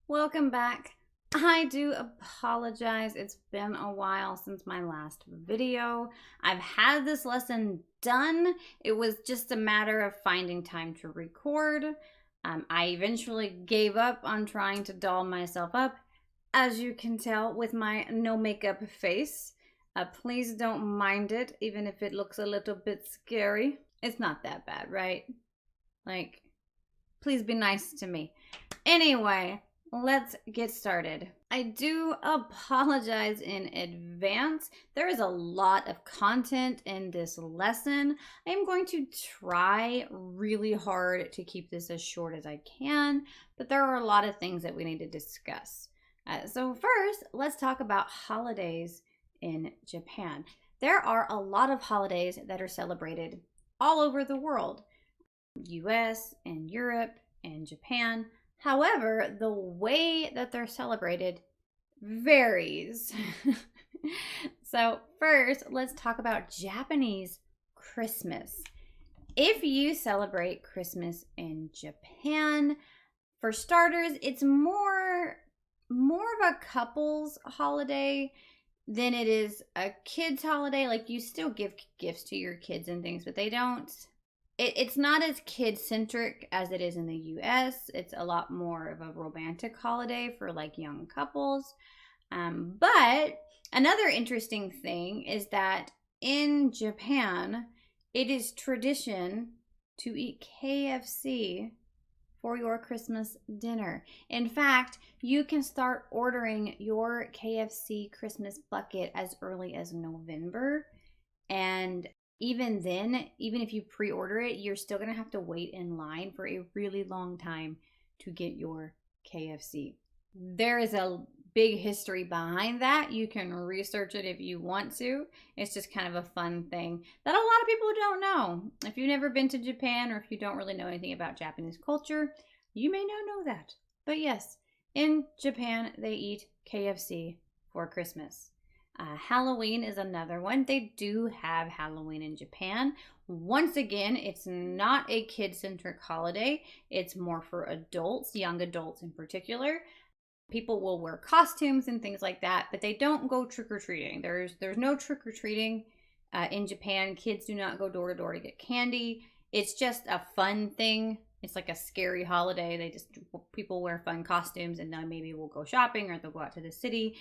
Welcome back. I do apologize. It's been a while since my last video. I've had this lesson done. It was just a matter of finding time to record. I eventually gave up on trying to doll myself up, as you can tell with my no makeup face. Please don't mind it, even if it looks a little bit scary. It's not that bad, right? Like, please be nice to me. Anyway, let's get started. I do apologize in advance. There is a lot of content in this lesson. I am going to try really hard to keep this as short as I can, but there are a lot of things that we need to discuss. So first, let's talk about holidays in Japan. There are a lot of holidays that are celebrated all over the world, US and Europe and Japan. However, the way that they're celebrated varies. So first, let's talk about Japanese Christmas. If you celebrate Christmas in Japan, for starters, it's more of a couple's holiday than it is a kid's holiday. Like, you still give gifts to your kids and things, but they don't. It's not as kid-centric as it is in the US. It's a lot more of a romantic holiday for like young couples. But another interesting thing is that in Japan, it is tradition to eat KFC for your Christmas dinner. In fact, you can start ordering your KFC Christmas bucket as early as November. And even then, even if you pre-order it, you're still going to have to wait in line for a really long time to get your KFC. There is a big history behind that. You can research it if you want to. It's just kind of a fun thing that a lot of people don't know. If you've never been to Japan, or if you don't really know anything about Japanese culture, you may not know that. But yes, in Japan, they eat KFC for Christmas. Halloween is another one. They do have Halloween in Japan. Once again, it's not a kid-centric holiday. It's more for adults, young adults in particular. People will wear costumes and things like that, but they don't go trick-or-treating. There's no trick-or-treating in Japan. Kids do not go door to door to get candy. It's just a fun thing. It's like a scary holiday. People wear fun costumes, and then maybe we'll go shopping, or they'll go out to the city.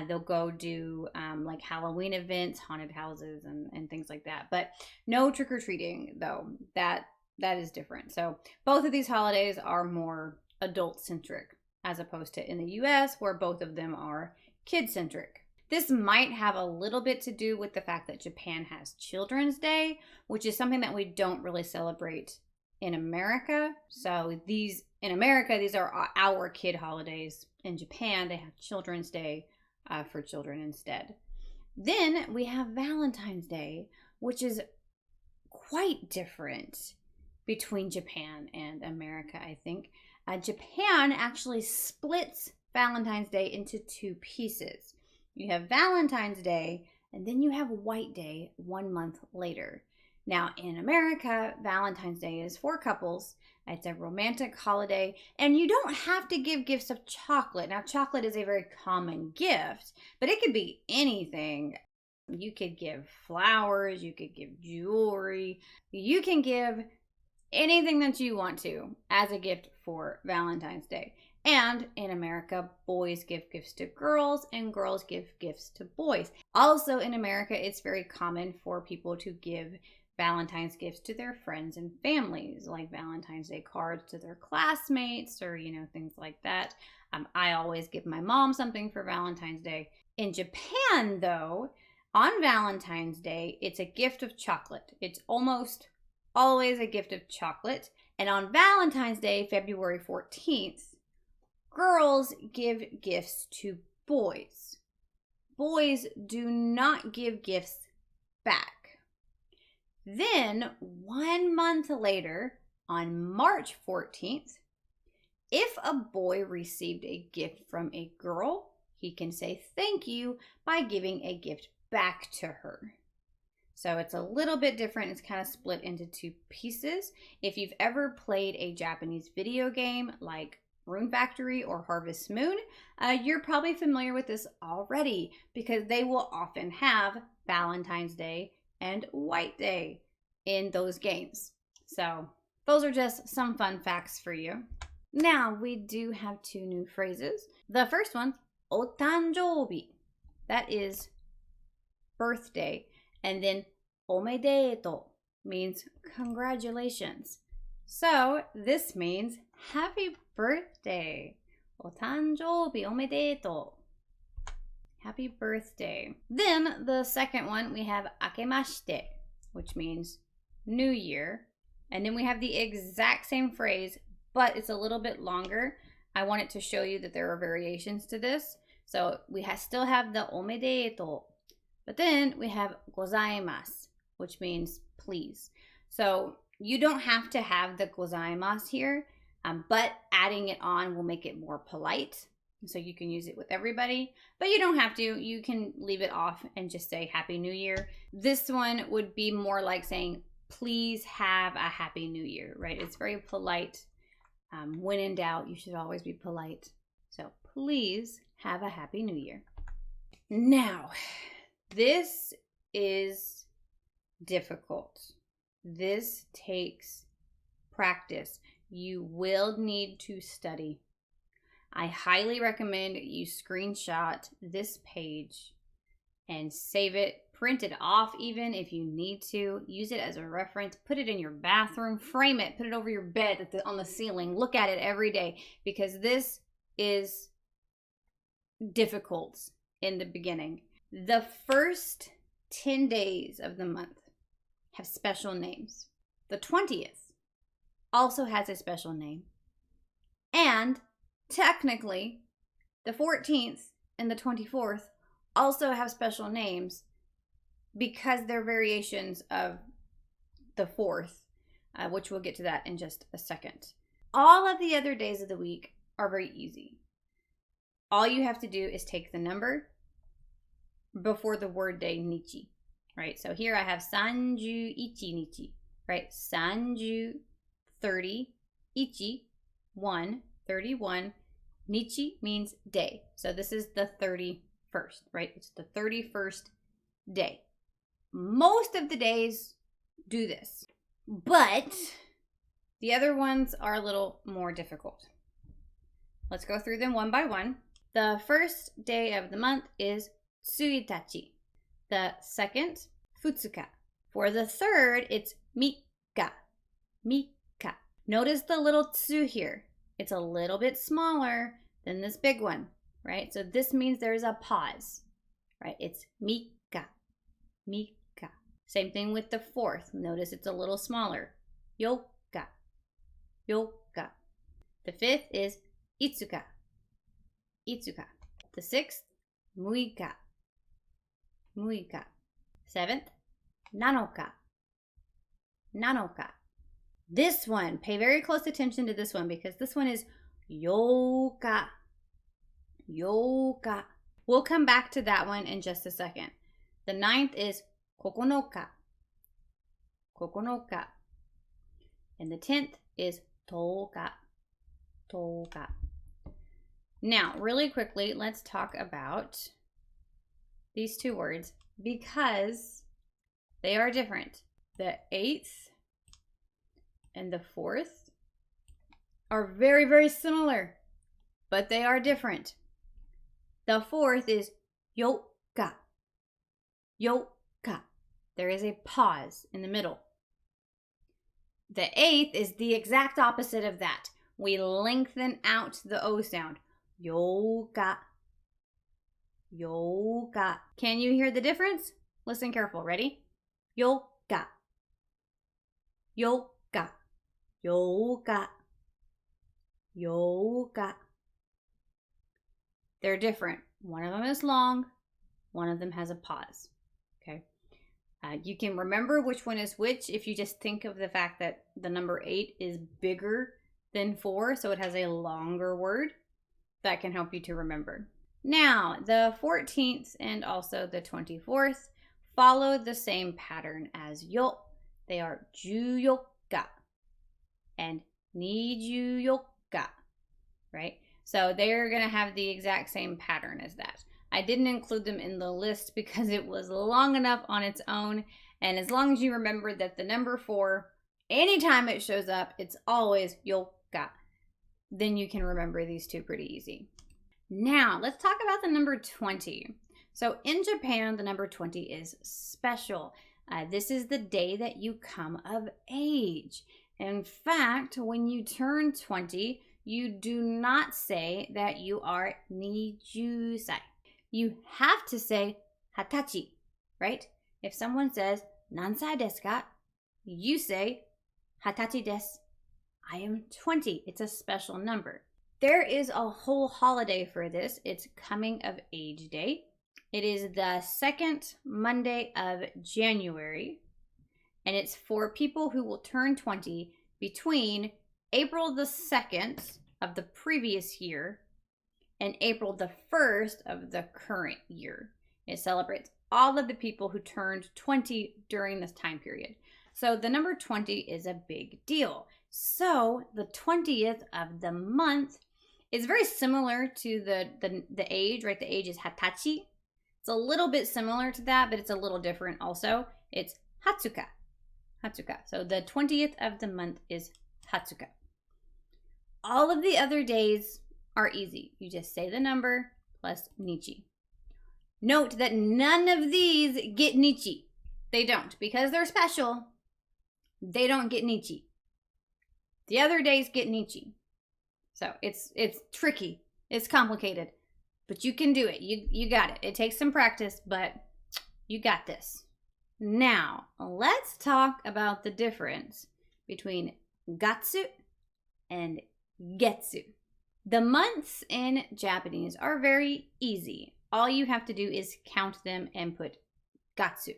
They'll go do like Halloween events, haunted houses, and things like that. But no trick-or-treating, though. That is different. So both of these holidays are more adult-centric, as opposed to in the US, where both of them are kid-centric. This might have a little bit to do with the fact that Japan has Children's Day, which is something that we don't really celebrate in America. So in America, these are our kid holidays. In Japan, they have Children's Day for children instead. Then we have Valentine's Day, which is quite different between Japan and America, I think. Japan actually splits Valentine's Day into two pieces. You have Valentine's Day, and then you have White Day 1 month later. Now, in America, Valentine's Day is for couples. It's a romantic holiday, and you don't have to give gifts of chocolate. Now, chocolate is a very common gift, but it could be anything. You could give flowers, you could give jewelry, you can give anything that you want to as a gift for Valentine's Day. And in America, boys give gifts to girls and girls give gifts to boys. Also in America, it's very common for people to give Valentine's gifts to their friends and families, like Valentine's Day cards to their classmates, or things like that. I always give my mom something for Valentine's Day. In Japan, though, on Valentine's Day, it's a gift of chocolate. It's almost always a gift of chocolate. And on Valentine's Day, February 14th, girls give gifts to boys. Boys do not give gifts back. Then, 1 month later, on March 14th, if a boy received a gift from a girl, he can say thank you by giving a gift back to her. So it's a little bit different. It's kind of split into two pieces. If you've ever played a Japanese video game like Rune Factory or Harvest Moon, you're probably familiar with this already because they will often have Valentine's Day and White Day in those games. So those are just some fun facts for you. Now we do have 2 new phrases. The first one, otanjoubi. That is birthday. And then omedeto means congratulations. So this means happy birthday. Otanjoubi omedeto. Happy birthday. Then the second one, we have akemashite, which means New Year. And then we have the exact same phrase, but it's a little bit longer. I wanted to show you that there are variations to this. So we still have the omedeto, but then we have gozaimasu, which means please. So you don't have to have the gozaimasu here, but adding it on will make it more polite. So you can use it with everybody, but you don't have to. You can leave it off and just say Happy New Year. This one would be more like saying, please have a Happy New Year, right? It's very polite. When in doubt, you should always be polite. So please have a Happy New Year. Now, this is difficult. This takes practice. You will need to study. I highly recommend you screenshot this page and save it. Print it off even if you need to. Use it as a reference. Put it in your bathroom. Frame it. Put it over your bed on the ceiling. Look at it every day because this is difficult in the beginning. The first 10 days of the month have special names. The 20th also has a special name. And technically, the 14th and the 24th also have special names because they're variations of the 4th, which we'll get to that in just a second. All of the other days of the week are very easy. All you have to do is take the number before the word day nichi, right? So here I have sanju ichi nichi, right? Sanju, 30, ichi, 1, 31. Nichi means day. So this is the 31st, right? It's the 31st day. Most of the days do this, but the other ones are a little more difficult. Let's go through them one by one. The first day of the month is Tsuitachi. The second, Futsuka. For the third, it's Mikka. Mikka. Notice the little tsu here. It's a little bit smaller than this big one, right? So this means there's a pause, right? It's Mikka. Mikka. Same thing with the fourth. Notice it's a little smaller. Yoka. Yoka. The fifth is Itsuka. Itsuka. The sixth, Muika. Muika. Seventh, Nanoka. Nanoka. This one, pay very close attention to this one because this one is Yoka. Yoka. We'll come back to that one in just a second. The ninth is Kokonoka. Kokonoka. And the 10th is Toka. Toka. Now, really quickly, let's talk about these 2 words because they are different. The 8th and the 4th are very, very similar, but they are different. The 4th is Yoka. Yoka. There is a pause in the middle. The 8th is the exact opposite of that. We lengthen out the O sound. Yoka. Yoka. Can you hear the difference? Listen careful. Ready? Yoka. Yoka. Yoka. Yoka. They're different. One of them is long. One of them has a pause. Okay. You can remember which one is which if you just think of the fact that the number 8 is bigger than 4, so it has a longer word. That can help you to remember. Now, the 14th and also the 24th follow the same pattern as yo. They are juyoka and nijuyoka, right? So they're going to have the exact same pattern as that. I didn't include them in the list because it was long enough on its own. And as long as you remember that the number 4, anytime it shows up, it's always yoka. Then you can remember these two pretty easy. Now, let's talk about the number 20. So in Japan, the number 20 is special. This is the day that you come of age. In fact, when you turn 20, you do not say that you are 20 sai. You have to say 20, right? If someone says, "Nansai desu ka?" you say, 20 desu. I am 20. It's a special number. There is a whole holiday for this. It's Coming of Age Day. It is the second Monday of January, and it's for people who will turn 20 between April the 2nd of the previous year and April the 1st of the current year. It celebrates all of the people who turned 20 during this time period. So the number 20 is a big deal. So the 20th of the month is very similar to the age, right? The age is hatachi. It's a little bit similar to that, but it's a little different also. It's Hatsuka. Hatsuka. So the 20th of the month is Hatsuka. All of the other days are easy. You just say the number plus nichi. Note that none of these get nichi. They don't. Because they're special, they don't get nichi. The other days get nichi. So it's tricky. It's complicated. But you can do it. You got it. It takes some practice, but you got this. Now, let's talk about the difference between Gatsu and Getsu. The months in Japanese are very easy. All you have to do is count them and put Gatsu.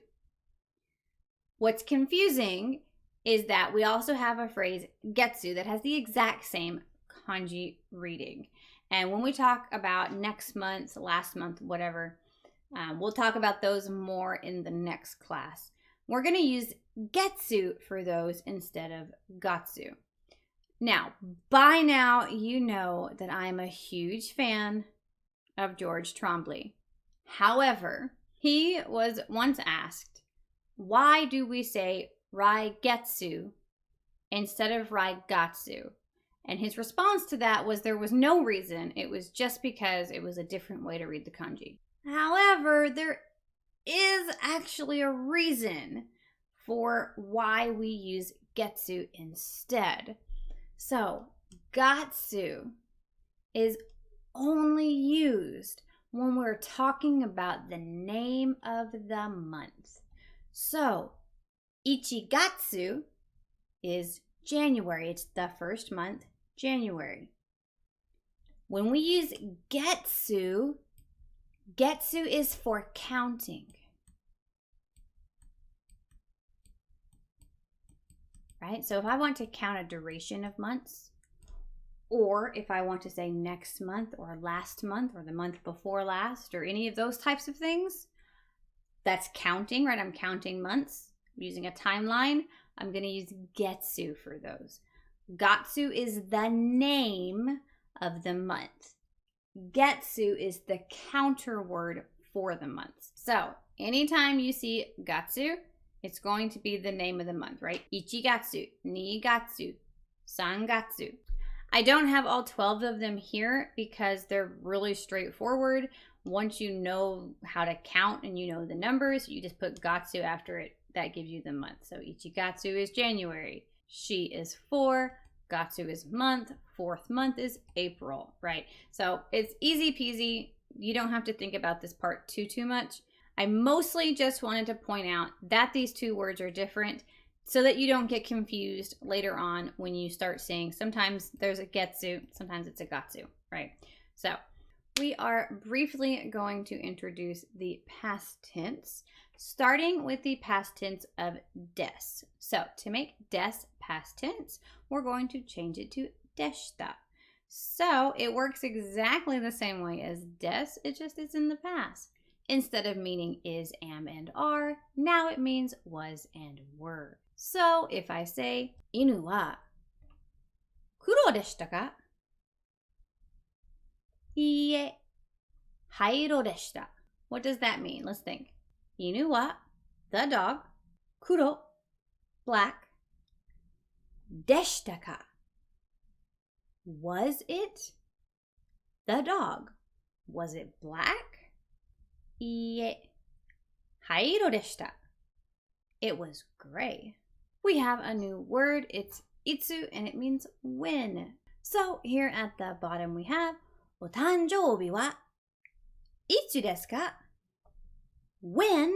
What's confusing is that we also have a phrase Getsu that has the exact same kanji reading. And when we talk about next month, last month, whatever, we'll talk about those more in the next class. We're going to use Getsu for those instead of Gatsu. Now, by now, you know that I'm a huge fan of George Trombley. However, he was once asked, why do we say Getsu instead of Gatsu? And his response to that was there was no reason. It was just because it was a different way to read the kanji. However, there is actually a reason for why we use Getsu instead. So, Gatsu is only used when we're talking about the name of the month. So, Ichigatsu is January. It's the first month, January. When we use Getsu, Getsu is for counting. Right? So if I want to count a duration of months, or if I want to say next month or last month or the month before last or any of those types of things, that's counting, right? I'm counting months. I'm using a timeline. I'm going to use Getsu for those. Gatsu is the name of the month. Getsu is the counter word for the months. So anytime you see Gatsu, it's going to be the name of the month, right? Ichigatsu, Niigatsu, Sangatsu. I don't have all 12 of them here because they're really straightforward. Once you know how to count and you know the numbers, you just put Gatsu after it. That gives you the month. So Ichigatsu is January. Shi is 4. Gatsu is month. 4th month is April, right? So it's easy peasy. You don't have to think about this part too much. I mostly just wanted to point out that these two words are different so that you don't get confused later on when you start saying sometimes there's a Getsu, sometimes it's a Gatsu, right? So we are briefly going to introduce the past tense, starting with the past tense of des. So to make des past tense, we're going to change it to deshita. So it works exactly the same way as des, it just is in the past. Instead of meaning is, am, and are, now it means was and were. So if I say, inu wa kuro deshita ka? いいえ、灰色でした。What does that mean? Let's think. 犬は the dog, 黒 black, でしたか was it the dog? Was it black? いいえ、灰色でした。It was gray. We have a new word. It's itsu and it means when. So here at the bottom we have お誕生日はいつですか? When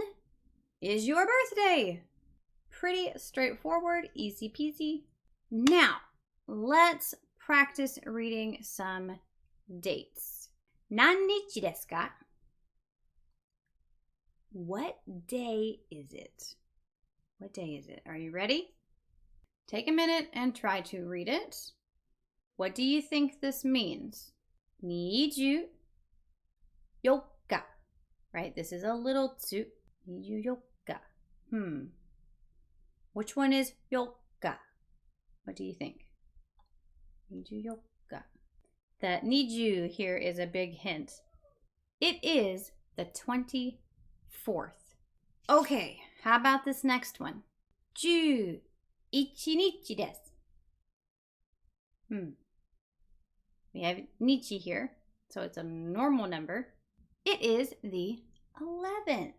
is your birthday? Pretty straightforward, easy peasy. Now, let's practice reading some dates. 何日ですか? What day is it? What day is it? Are you ready? Take a minute and try to read it. What do you think this means? 24 日. Right? This is a little tsu. 24日. Which one is 4日? What do you think? 24日. The 20 here is a big hint. It is the 24th. Okay, how about this next one? 11日です. We have nichi here, so it's a normal number. It is the 11th.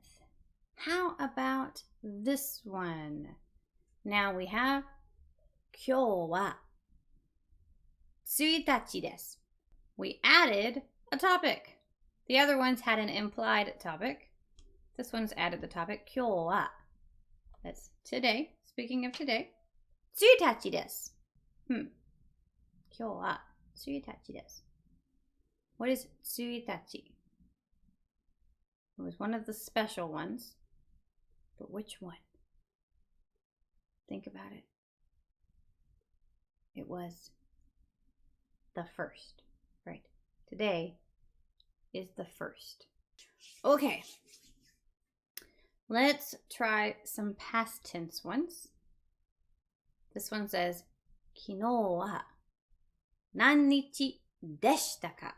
How about this one? Now we have 今日は1日です. We added a topic. The other ones had an implied topic. This one's added the topic 今日は. That's today. Speaking of today. 1日です. 今日は1日です. What is 1日? It was one of the special ones. But which one? Think about it. It was the first, right? Today is the first. Okay. Let's try some past tense ones. This one says, 昨日は何日でしたか?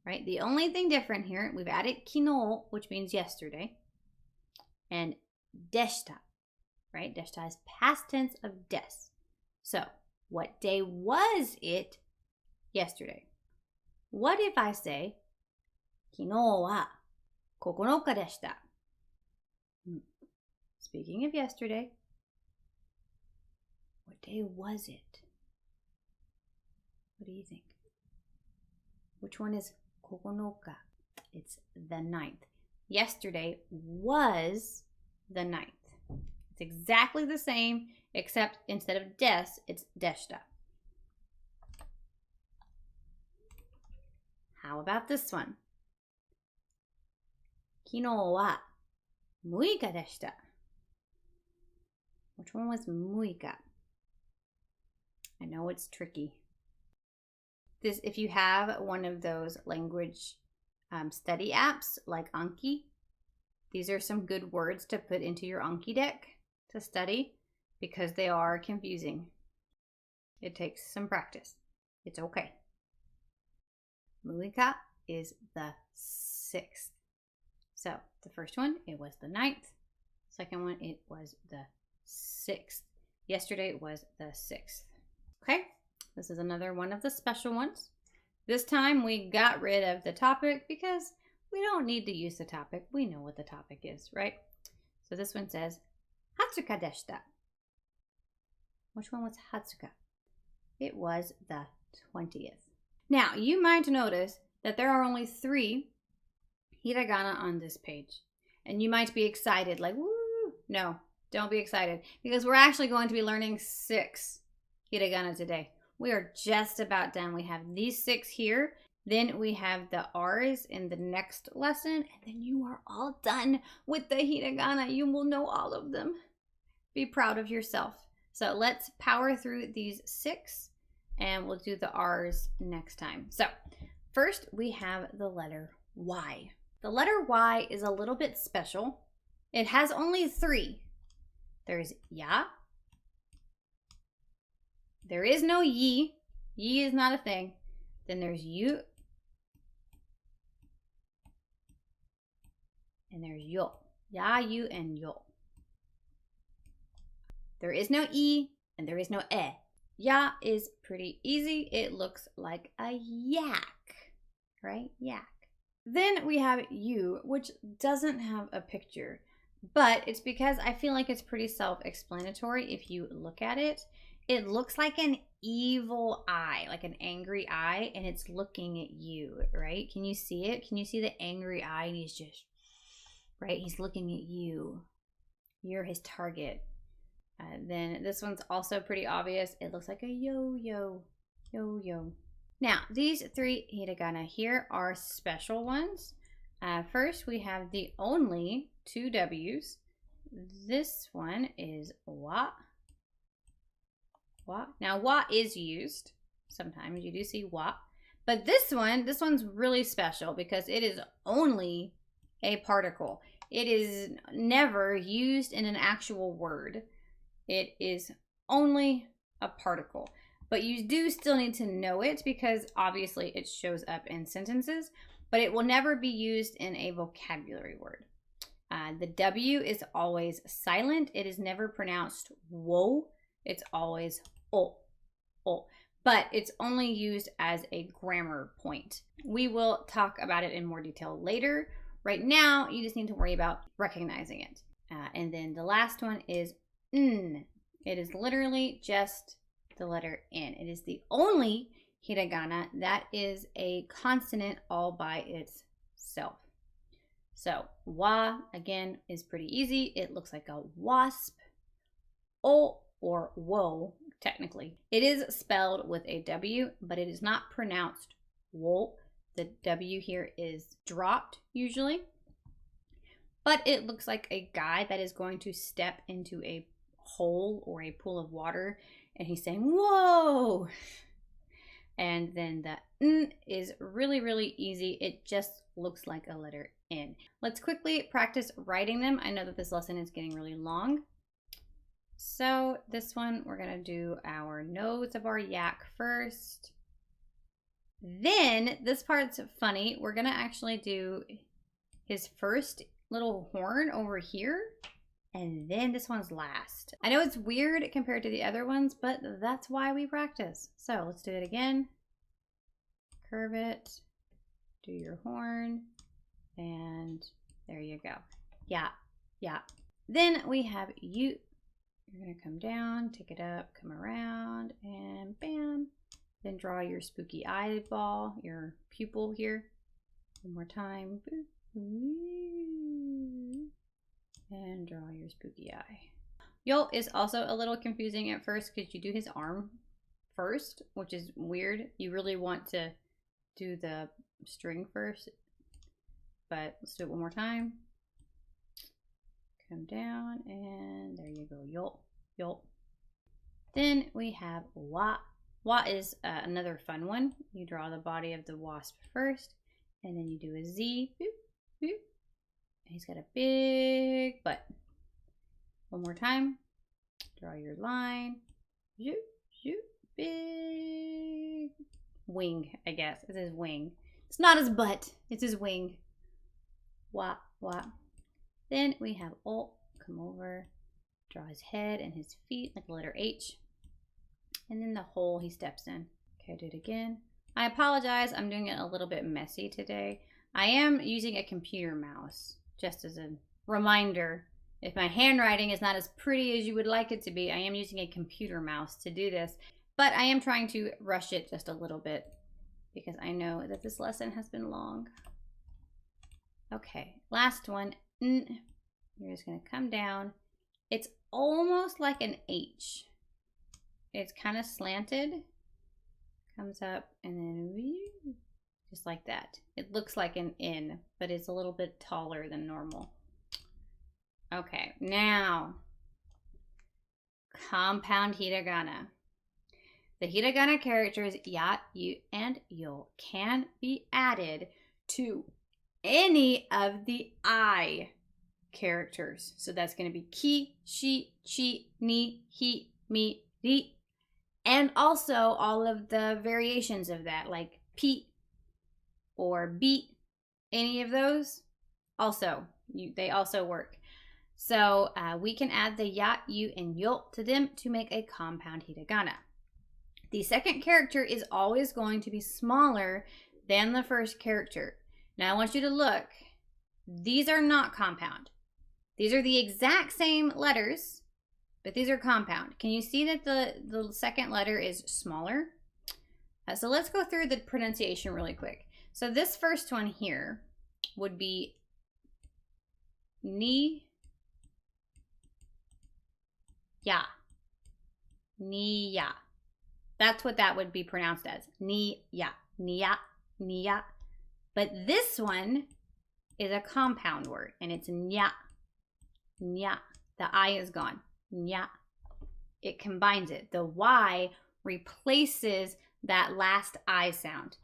Right? The only thing different here, we've added 昨日, which means yesterday, and でした. Right? でした is past tense of です. So, what day was it yesterday? What if I say, 昨日は9日でした? Speaking of yesterday, what day was it? What do you think? Which one is 9日? It's the 9th. Yesterday was the 9th. It's exactly the same, except instead of des, it's deshita. How about this one? 昨日は6日でした. Which one was 6日? I know it's tricky. This, if you have one of those language study apps like Anki, these are some good words to put into your Anki deck to study because they are confusing. It takes some practice. It's okay. 6日 is the 6th. So the first one, it was the 9th. Second one, it was the 6th. Yesterday was the 6th. Okay, this is another one of the special ones. This time we got rid of the topic because we don't need to use the topic. We know what the topic is, right? So this one says, 20日でした. Which one was 20日? It was the 20th. Now, you might notice that there are only 3 hiragana on this page. And you might be excited, like, woo! No, don't be excited, because we're actually going to be learning 6 hiragana today. We are just about done. We have these 6 here. Then we have the R's in the next lesson. And then you are all done with the hiragana. You will know all of them. Be proud of yourself. So let's power through these 6. And we'll do the R's next time. So first we have the letter Y. The letter Y is a little bit special. It has only 3. There's ya. There is no yi. Yi is not a thing. Then there's yu. There's yo. Ya, you, and yo. There is no E and there is no E. Ya is pretty easy. It looks like a yak, right? Yak. Then we have you, which doesn't have a picture, but it's because I feel like it's pretty self-explanatory if you look at it. It looks like an evil eye, like an angry eye, and it's looking at you, right? Can you see it? Can you see the angry eye? And he's just, right? He's looking at you. You're his target. Then this one's also pretty obvious. It looks like a yo-yo, yo-yo. Now, these 3 hiragana here are special ones. First, we have the only 2 W's. This one is wa. Wa. Now, wa is used. Sometimes you do see wa. But this one's really special because it is only a particle. It is never used in an actual word. It is only a particle. But you do still need to know it because obviously it shows up in sentences, but it will never be used in a vocabulary word. The W is always silent. It is never pronounced wo. It's always o, o. But it's only used as a grammar point. We will talk about it in more detail later. Right now, you just need to worry about recognizing it. And then the last one is n. It is literally just the letter N. It is the only hiragana that is a consonant all by itself. So wa, again, is pretty easy. It looks like a wasp. O, or wo, technically. It is spelled with a W, but it is not pronounced wo. The W here is dropped usually. But it looks like a guy that is going to step into a hole or a pool of water, and he's saying, whoa! And then the N is really, really easy. It just looks like a letter N. Let's quickly practice writing them. I know that this lesson is getting really long. So this one, we're gonna do our nose of our yak first. Then, this part's funny. We're gonna actually do his first little horn over here. And then this one's last. I know it's weird compared to the other ones, but that's why we practice. So let's do it again. Curve it, do your horn, and there you go. Yeah, yeah. Then we have you. You're gonna come down, take it up, come around, and bam. Then draw your spooky eyeball, your pupil here. One more time. And draw your spooky eye. Yo is also a little confusing at first because you do his arm first, which is weird. You really want to do the string first, but let's do it one more time. Come down, and there you go. Yo, yo. Then we have wa. Wa is another fun one. You draw the body of the wasp first, and then you do a Z. Boop, boop. He's got a big butt. One more time. Draw your line. Zoop, zoop, big wing, I guess. It's his wing. It's not his butt. It's his wing. Wah, wah. Then we have O. Come over. Draw his head and his feet like the letter H. And then the hole he steps in. Okay, do it again. I apologize. I'm doing it a little bit messy today. I am using a computer mouse. Just as a reminder, if my handwriting is not as pretty as you would like it to be, I am using a computer mouse to do this, but I am trying to rush it just a little bit because I know that this lesson has been long. Okay, last one. You're just gonna come down. It's almost like an H. It's kind of slanted, comes up, and then just like that. It looks like an N, but it's a little bit taller than normal. Okay, now, compound hiragana. The hiragana characters ya, you, and yo can be added to any of the I characters. So that's going to be ki, shi, chi, ni, hi, mi, ri, and also all of the variations of that, like pi, or beat, any of those, also They also work. So we can add the ya, yu, and yo to them to make a compound hiragana. The second character is always going to be smaller than the first character. Now I want you to look. These are not compound. These are the exact same letters, but these are compound. Can you see that the second letter is smaller? So let's go through the pronunciation really quick. So this first one here would be ni, ya, ni, ya. That's what that would be pronounced as. Ni, ya, ni, ya, ni, ya. But this one is a compound word, and it's nya, nya. The I is gone, nya. It combines it. The Y replaces that last I sound.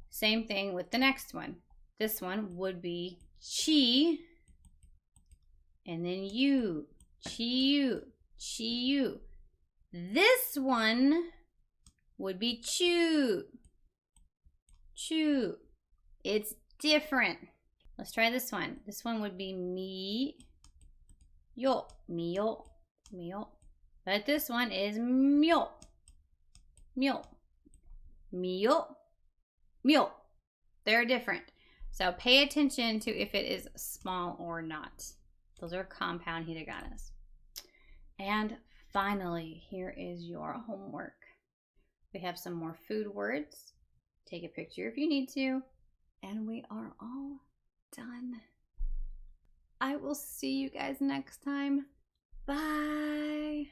Same thing with the next one. This one would be chi, and then you, chi you, chi you. This one would be chew, chew. It's different. Let's try this one. This one would be mi, yo, mio, mio. But this one is myo, myo, mio, myo. They're different. So pay attention to if it is small or not. Those are compound hiraganas. And finally, here is your homework. We have some more food words. Take a picture if you need to. And we are all done. I will see you guys next time. Bye.